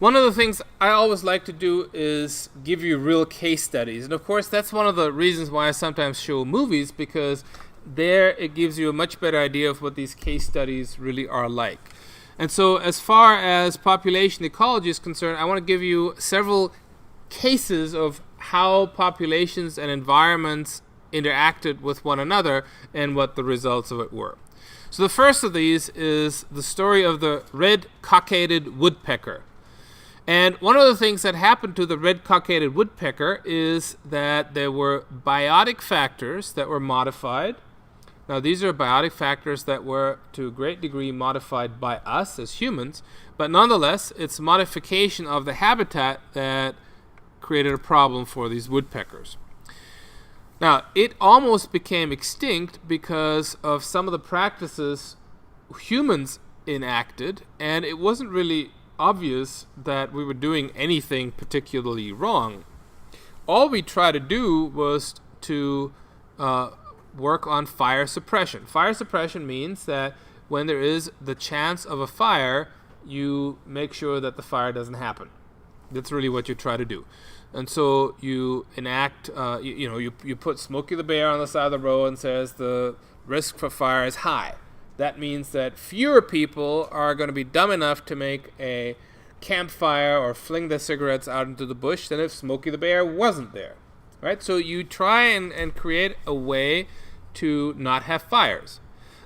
One of the things I always like to do is give you real case studies. And of course, that's one of the reasons why I sometimes show movies, because there it gives you a much better idea of what these case studies really are like. And so as far as population ecology is concerned, I want to give you several cases of how populations and environments interacted with one another and what the results of it were. So the first of these is the story of the red-cockaded woodpecker. And one of the things that happened to the red-cockaded woodpecker is that there were biotic factors that were modified. Now, these are biotic factors that were to a great degree modified by us as humans, but nonetheless, it's modification of the habitat that created a problem for these woodpeckers. Now, it almost became extinct because of some of the practices humans enacted, and it wasn't really obvious that we were doing anything particularly wrong. All we tried to do was to work on fire suppression. Fire suppression means that when there is the chance of a fire, you make sure that the fire doesn't happen. That's really what you try to do. And so you enact, you put Smokey the Bear on the side of the road and says the risk for fire is high. That means that fewer people are going to be dumb enough to make a campfire or fling their cigarettes out into the bush than if Smokey the Bear wasn't there. Right? So you try and create a way to not have fires.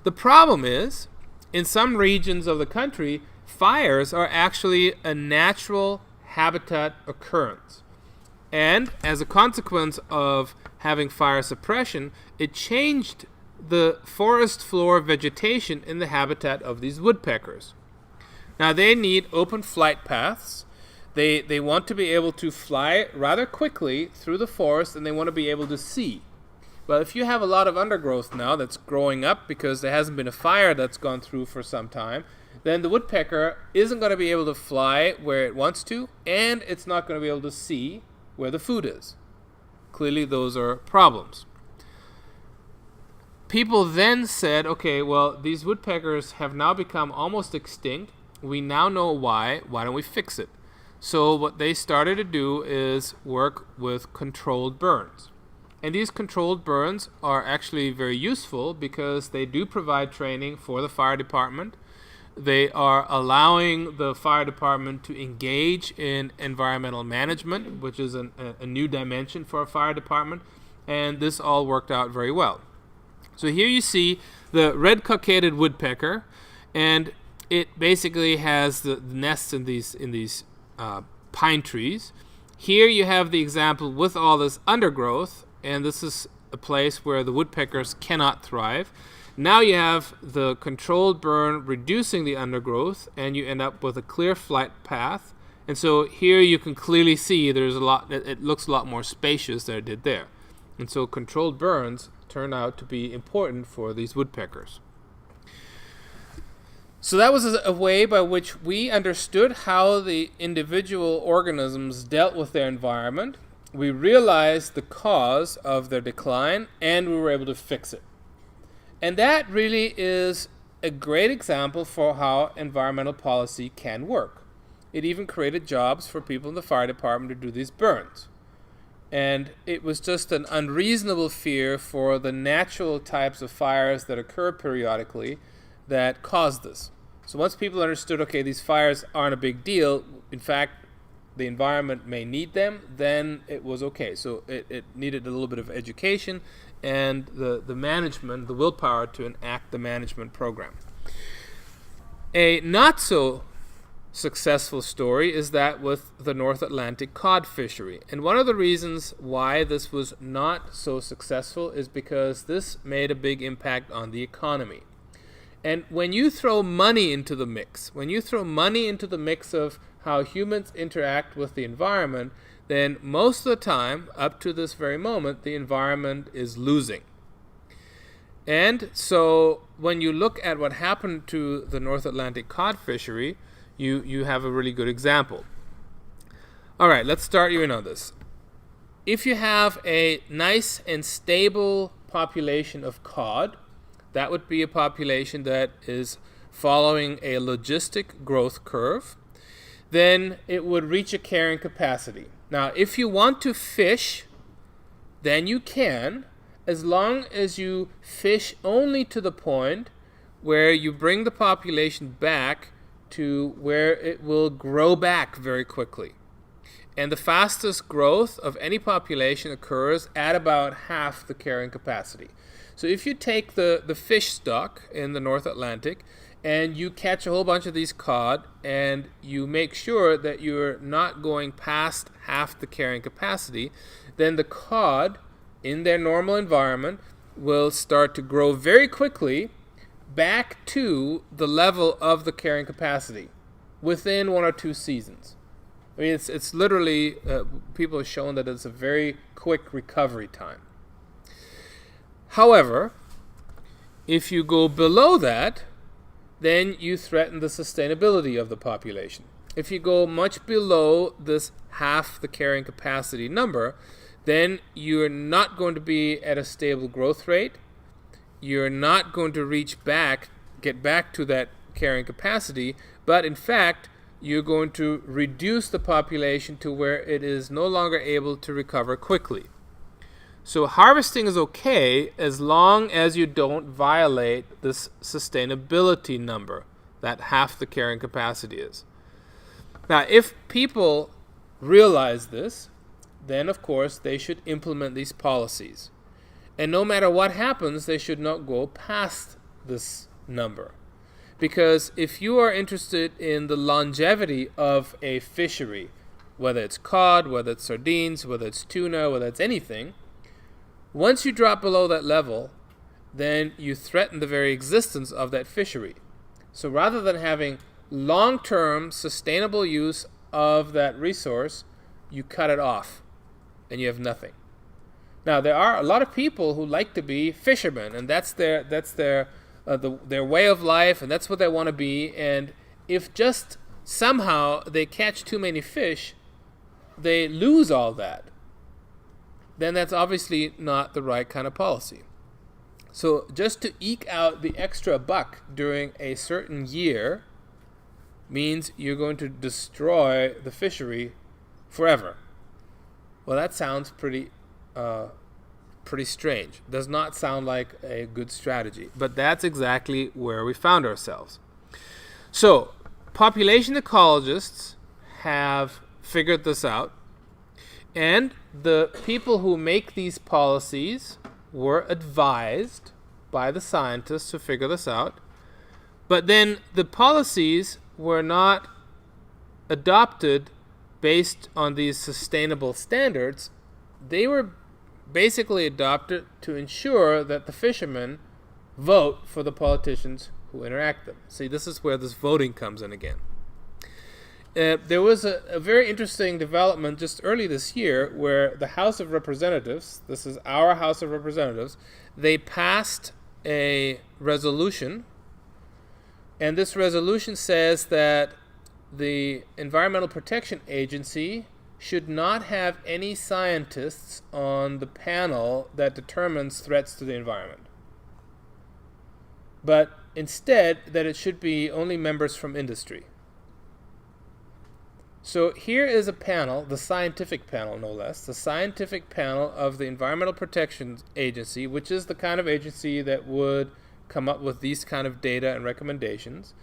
The problem is, in some regions of the country, fires are actually a natural habitat occurrence. And as a consequence of having fire suppression, it changed the forest floor vegetation in the habitat of these woodpeckers. Now they need open flight paths. They want to be able to fly rather quickly through the forest, and they want to be able to see. Well, if you have a lot of undergrowth now that's growing up because there hasn't been a fire that's gone through for some time, then the woodpecker isn't going to be able to fly where it wants to, and it's not going to be able to see where the food is. Clearly, those are problems. People then said, okay, well, these woodpeckers have now become almost extinct. We now know why. Why don't we fix it? So what they started to do is work with controlled burns. And these controlled burns are actually very useful because they do provide training for the fire department. They are allowing the fire department to engage in environmental management, which is a new dimension for a fire department. And this all worked out very well. So here you see the red-cockaded woodpecker, and it basically has the nests in these pine trees. Here you have the example with all this undergrowth, and this is a place where the woodpeckers cannot thrive. Now you have the controlled burn reducing the undergrowth, and you end up with a clear flight path. And so here you can clearly see there's a lot. It looks a lot more spacious than it did there. And so controlled burns turn out to be important for these woodpeckers. So that was a way by which we understood how the individual organisms dealt with their environment. We realized the cause of their decline, and we were able to fix it. And that really is a great example for how environmental policy can work. It even created jobs for people in the fire department to do these burns. And it was just an unreasonable fear for the natural types of fires that occur periodically that caused this. So once people understood, okay, these fires aren't a big deal, in fact, the environment may need them, then it was okay. So it needed a little bit of education and the management, the willpower to enact the management program. A not so successful story is that with the North Atlantic cod fishery. And one of the reasons why this was not so successful is because this made a big impact on the economy. And when you throw money into the mix, of how humans interact with the environment, then most of the time, up to this very moment, the environment is losing. And so when you look at what happened to the North Atlantic cod fishery, you have a really good example. All right, let's start you in on this. If you have a nice and stable population of cod, that would be a population that is following a logistic growth curve. then it would reach a carrying capacity. Now, if you want to fish, then you can, as long as you fish only to the point where you bring the population back to where it will grow back very quickly. And the fastest growth of any population occurs at about half the carrying capacity. So if you take the fish stock in the North Atlantic and you catch a whole bunch of these cod and you make sure that you're not going past half the carrying capacity, then the cod in their normal environment will start to grow very quickly back to the level of the carrying capacity within 1 or 2 seasons. I mean, it's literally, people have shown that it's a very quick recovery time. However, if you go below that, then you threaten the sustainability of the population. If you go much below this half the carrying capacity number, then you're not going to be at a stable growth rate. You're not going to get back to that carrying capacity, but in fact, you're going to reduce the population to where it is no longer able to recover quickly. So harvesting is okay as long as you don't violate this sustainability number that half the carrying capacity is. Now, if people realize this, then of course they should implement these policies. And no matter what happens, they should not go past this number. Because if you are interested in the longevity of a fishery, whether it's cod, whether it's sardines, whether it's tuna, whether it's anything, once you drop below that level, then you threaten the very existence of that fishery. So rather than having long-term sustainable use of that resource, you cut it off and you have nothing. Now, there are a lot of people who like to be fishermen, and that's their way of life, and that's what they want to be. And if just somehow they catch too many fish, they lose all that. Then that's obviously not the right kind of policy. So just to eke out the extra buck during a certain year means you're going to destroy the fishery forever. Well, that sounds pretty strange. Does not sound like a good strategy. But that's exactly where we found ourselves. So, population ecologists have figured this out. And the people who make these policies were advised by the scientists to figure this out. But then the policies were not adopted based on these sustainable standards. They were basically adopted to ensure that the fishermen vote for the politicians who interact them. See, this is where this voting comes in again. There was a very interesting development just early this year where the House of Representatives, this is our House of Representatives, they passed a resolution, and this resolution says that the Environmental Protection Agency should not have any scientists on the panel that determines threats to the environment, but instead that it should be only members from industry. So here is a panel, the scientific panel no less, the scientific panel of the Environmental Protection Agency, which is the kind of agency that would come up with these kind of data and recommendations.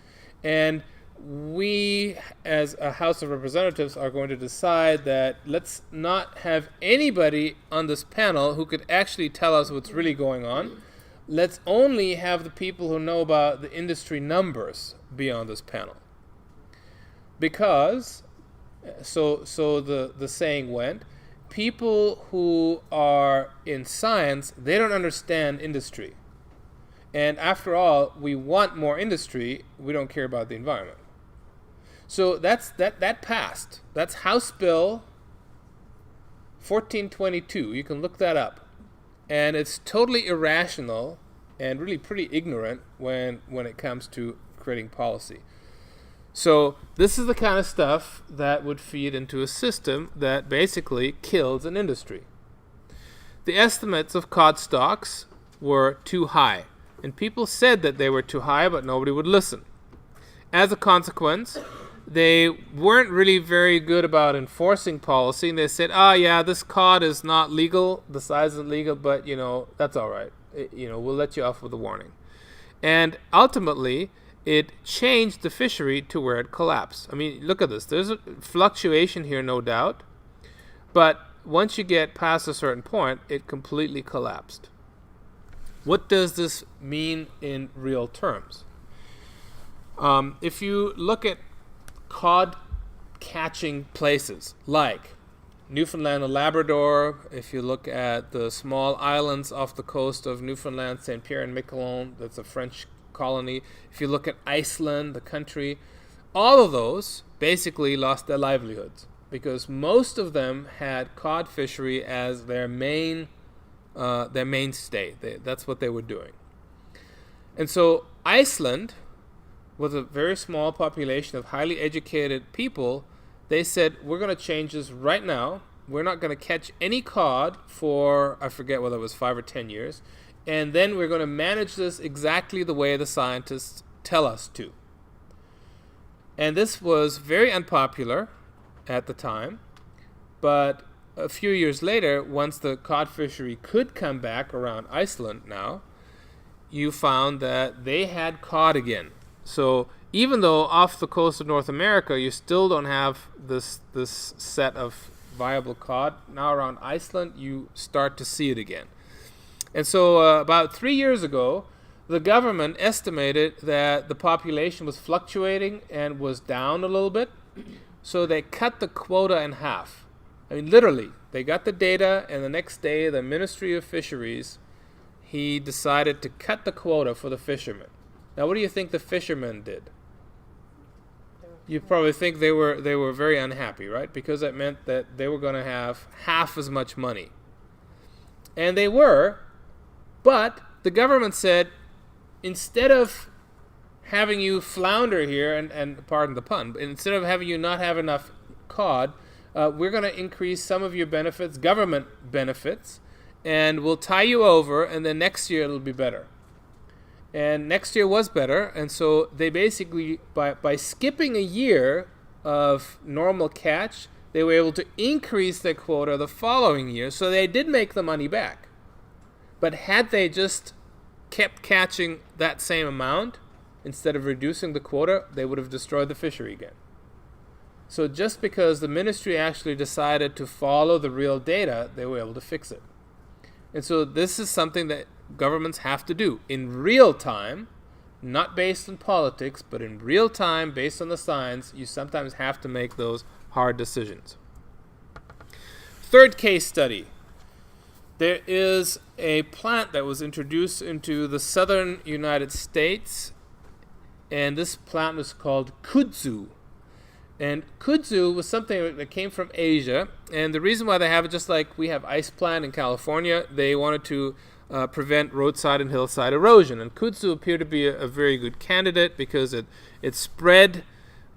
And we, as a House of Representatives, are going to decide that let's not have anybody on this panel who could actually tell us what's really going on. Let's only have the people who know about the industry numbers be on this panel. Because, so the saying went, people who are in science, they don't understand industry. And after all, we want more industry, we don't care about the environment. So that passed. That's House Bill 1422. You can look that up. And it's totally irrational and really pretty ignorant when it comes to creating policy. So this is the kind of stuff that would feed into a system that basically kills an industry. The estimates of cod stocks were too high. And people said that they were too high, but nobody would listen. As a consequence, they weren't really very good about enforcing policy, and they said, yeah, this cod is not legal, the size isn't legal, but, that's all right. We'll let you off with a warning. And ultimately, it changed the fishery to where it collapsed. I mean, look at this. There's a fluctuation here, no doubt, but once you get past a certain point, it completely collapsed. What does this mean in real terms? If you look at cod catching places like Newfoundland and Labrador, if you look at the small islands off the coast of Newfoundland, St. Pierre and Miquelon, that's a French colony. If you look at Iceland, the country, all of those basically lost their livelihoods because most of them had cod fishery as their mainstay. That's what they were doing. And so Iceland, with a very small population of highly educated people, they said, we're going to change this right now. We're not going to catch any cod for, I forget whether it was 5 or 10 years. And then we're going to manage this exactly the way the scientists tell us to. And this was very unpopular at the time. But a few years later, once the cod fishery could come back around Iceland now, you found that they had cod again. So even though off the coast of North America you still don't have this set of viable cod, now around Iceland you start to see it again. And so about 3 years ago, the government estimated that the population was fluctuating and was down a little bit. So they cut the quota in half. I mean, literally, they got the data, and the next day the Ministry of Fisheries, he decided to cut the quota for the fishermen. Now, what do you think the fishermen did? You probably think they were very unhappy, right? Because that meant that they were going to have half as much money. And they were, but the government said, instead of having you flounder here, and pardon the pun, instead of having you not have enough cod, we're going to increase some of your benefits, government benefits, and we'll tie you over, and then next year it'll be better. And next year was better, and so they basically, by skipping a year of normal catch, they were able to increase their quota the following year, so they did make the money back. But had they just kept catching that same amount, instead of reducing the quota, they would have destroyed the fishery again. So just because the ministry actually decided to follow the real data, they were able to fix it. And so this is something that governments have to do in real time, not based on politics, but in real time, based on the science. You sometimes have to make those hard decisions. Third case study. There is a plant that was introduced into the southern United States, and this plant was called kudzu. And kudzu was something that came from Asia, and the reason why they have it, just like we have ice plant in California, they wanted to prevent roadside and hillside erosion. And kudzu appeared to be a very good candidate because it spread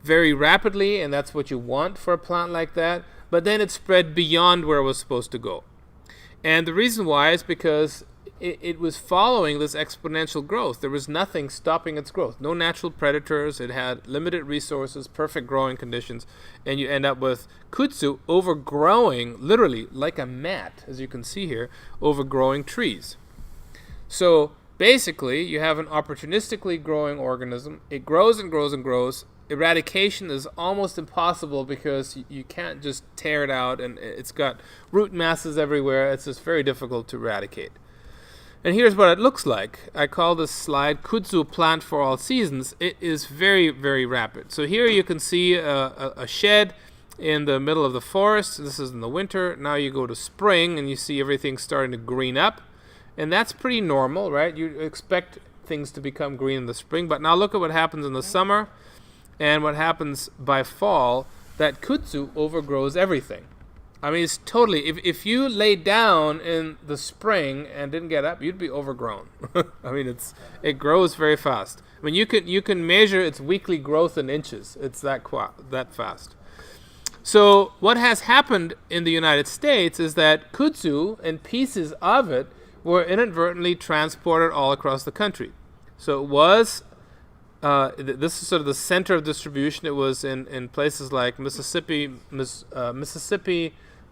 very rapidly, and that's what you want for a plant like that. But then it spread beyond where it was supposed to go. And the reason why is because it was following this exponential growth. There was nothing stopping its growth. No natural predators. It had limited resources, perfect growing conditions, and you end up with kudzu overgrowing, literally like a mat, as you can see here, overgrowing trees. So basically, you have an opportunistically growing organism. It grows and grows and grows. Eradication is almost impossible because you can't just tear it out, and it's got root masses everywhere. It's just very difficult to eradicate. And here's what it looks like. I call this slide Kudzu Plant for All Seasons. It is very, very rapid. So here you can see a shed in the middle of the forest. This is in the winter. Now you go to spring and you see everything starting to green up. And that's pretty normal, right? You expect things to become green in the spring. But now look at what happens in the summer and what happens by fall. That kudzu overgrows everything. I mean, it's totally, if you lay down in the spring and didn't get up, you'd be overgrown. I mean, it grows very fast. I mean, you can measure its weekly growth in inches. It's that fast. So what has happened in the United States is that kudzu and pieces of it were inadvertently transported all across the country. So it was this is sort of the center of distribution. It was in places like Mississippi,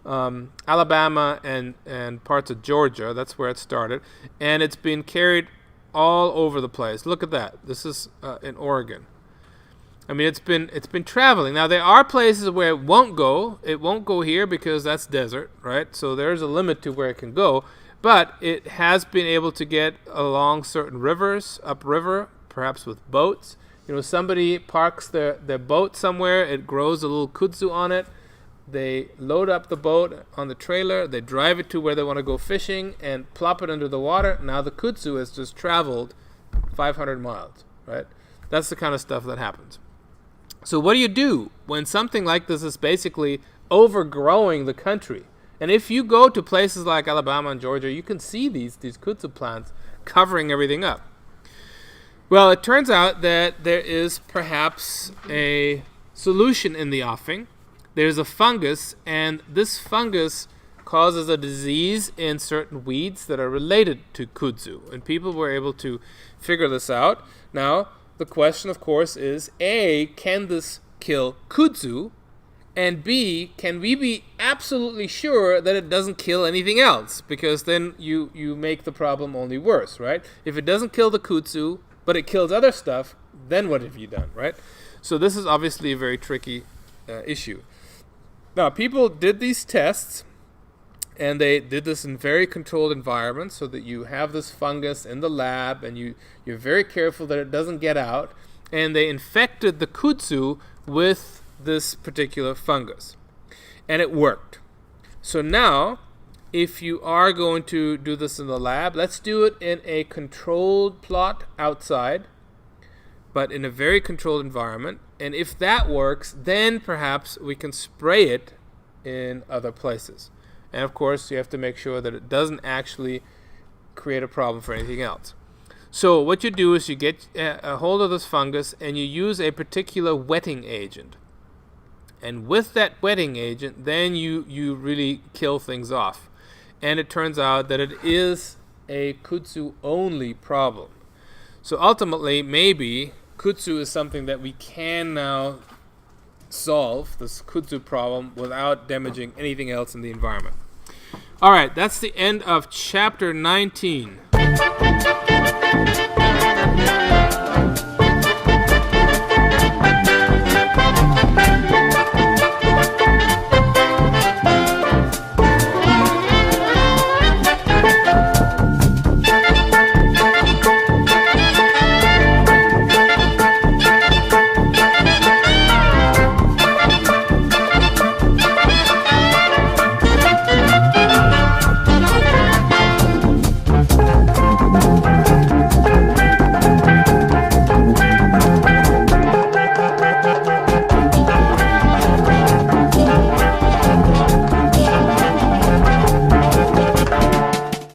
Alabama, and parts of Georgia. That's where it started, and it's been carried all over the place. Look at that. This is in Oregon. I mean, it's been traveling. Now there are places where it won't go. It won't go here because that's desert, right? So there's a limit to where it can go. But it has been able to get along certain rivers, upriver, perhaps with boats. Somebody parks their boat somewhere. It grows a little kudzu on it. They load up the boat on the trailer. They drive it to where they want to go fishing and plop it under the water. Now the kudzu has just traveled 500 miles, right? That's the kind of stuff that happens. So what do you do when something like this is basically overgrowing the country? And if you go to places like Alabama and Georgia, you can see these kudzu plants covering everything up. Well, it turns out that there is perhaps a solution in the offing. There's a fungus, and this fungus causes a disease in certain weeds that are related to kudzu. And people were able to figure this out. Now, the question, of course, is A, can this kill kudzu? And B, can we be absolutely sure that it doesn't kill anything else? Because then you make the problem only worse, right? If it doesn't kill the kudzu, but it kills other stuff, then what have you done, right? So this is obviously a very tricky issue. Now, people did these tests, and they did this in very controlled environments so that you have this fungus in the lab, and you're very careful that it doesn't get out. And they infected the kudzu with this particular fungus. And it worked. So now, if you are going to do this in the lab, let's do it in a controlled plot outside, but in a very controlled environment. And if that works, then perhaps we can spray it in other places. And of course, you have to make sure that it doesn't actually create a problem for anything else. So what you do is you get a hold of this fungus and you use a particular wetting agent. And with that wetting agent, then you really kill things off. And it turns out that it is a kudzu-only problem. So ultimately, maybe kudzu is something that we can now solve, this kudzu problem, without damaging anything else in the environment. All right, that's the end of chapter 19.